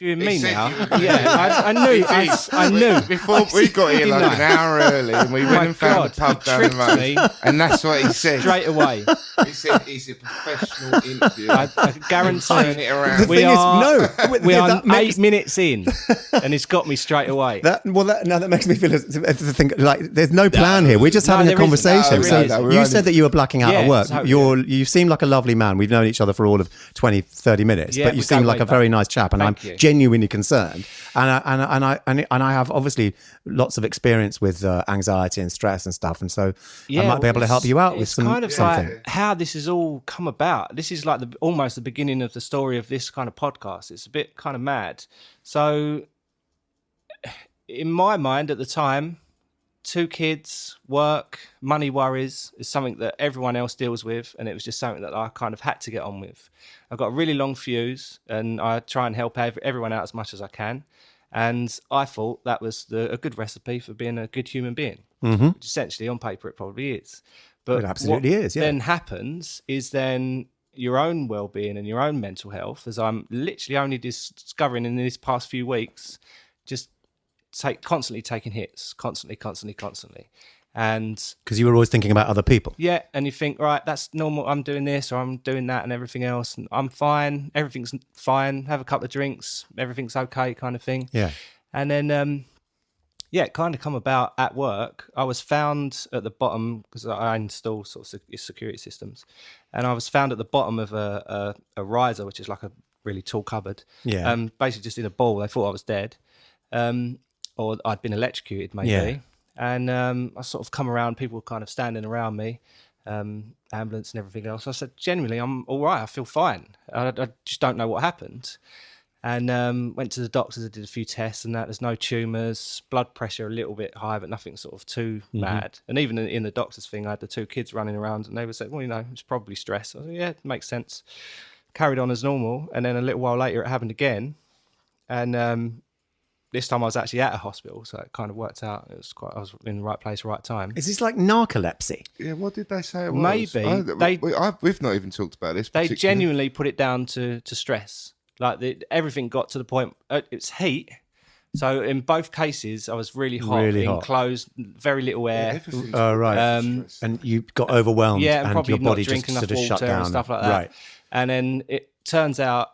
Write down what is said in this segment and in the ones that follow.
interviewing me now. Yeah, I knew. Before we got here like an hour early, and we went and found a pub down the road, and that's what he said straight away. He said he's a professional interviewer. I guarantee it around. we are 8 minutes in, and it's got me straight away. That makes me feel to think like there's no plan here. We're just having a conversation. You said that you were blacking out at work. Totally. You seem like a lovely man. We've known each other for all of 20, 30 minutes, but you seem like a very nice chap, and I'm genuinely concerned. And I have obviously lots of experience with anxiety and stress and stuff, and so I might be able to help you out with something. Like how this has all come about. This is like almost the beginning of the story of this kind of podcast. It's a bit kind of mad. So in my mind at the time, 2 kids, work, money worries is something that everyone else deals with, and it was just something that I kind of had to get on with. I've got a really long fuse, and I try and help everyone out as much as I can. And I thought that was a good recipe for being a good human being, which essentially on paper it probably is. But it absolutely is. Yeah. Then happens is then your own well-being and your own mental health, as I'm literally only discovering in these past few weeks, just constantly taking hits, constantly. And because you were always thinking about other people. Yeah, and you think, right, that's normal. I'm doing this or I'm doing that and everything else, and I'm fine. Everything's fine. Have a couple of drinks, everything's okay, kind of thing. Yeah. And then, it kind of come about at work. I was found at the bottom because I install sort of security systems, and I was found at the bottom of a riser, which is like a really tall cupboard. Yeah. Basically just in a ball. They thought I was dead, or I'd been electrocuted, maybe. Yeah. And I sort of come around, people were kind of standing around me, ambulance and everything else. I said, genuinely, I'm all right. I feel fine. I just don't know what happened. And went to the doctors, I did a few tests and that. There's no tumours, blood pressure a little bit high, but nothing sort of too mad. And even in the doctor's thing, I had the 2 kids running around and they were saying, well, it's probably stress. I said, yeah, it makes sense. Carried on as normal. And then a little while later, it happened again. And this time I was actually at a hospital, so it kind of worked out. I was in the right place, right time. Is this like narcolepsy? Yeah, what did they say it was? Maybe. We've not even talked about this. They genuinely put it down to stress. Like everything got to the point. It's heat. So in both cases, I was really hot, enclosed, very little air. Right. And you got overwhelmed. Yeah, and probably your body not drinking just enough sort of water shut down and stuff like that. Right. And then it turns out.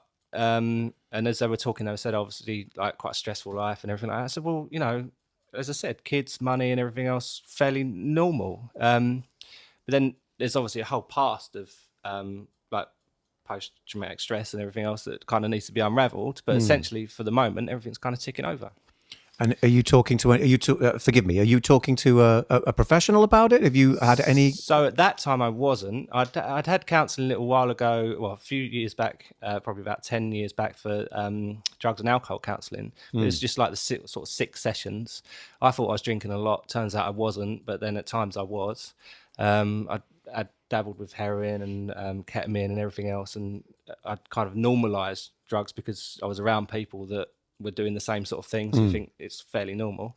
And as they were talking, they said, obviously, like quite a stressful life and everything like that. I said, well, as I said, kids, money and everything else, fairly normal. But then there's obviously a whole past of like post-traumatic stress and everything else that kind of needs to be unraveled. But essentially, for the moment, everything's kind of ticking over. And are you talking to? Forgive me. Are you talking to a professional about it? Have you had any? So at that time, I wasn't. I'd had counselling a little while ago. Well, a few years back, probably about 10 years back, for drugs and alcohol counselling. It was just like the sort of 6 sessions. I thought I was drinking a lot. Turns out I wasn't. But then at times I was. I dabbled with heroin and ketamine and everything else, and I'd kind of normalised drugs because I was around people that were doing the same sort of thing, so I think it's fairly normal.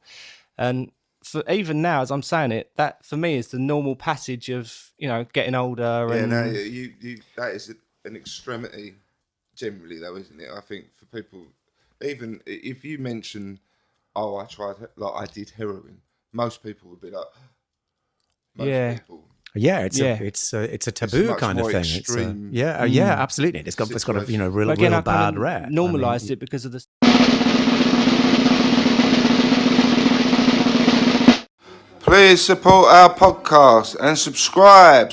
And for even now, as I'm saying it, that for me is the normal passage of getting older. Yeah, and you that is an extremity generally, though, isn't it? I think for people, even if you mention, I tried, like I did heroin, most people would be like, people. Yeah, it's a taboo kind of thing. Extreme, absolutely. It's got a real bad rep. Normalised it because of the. Please support our podcast and subscribe.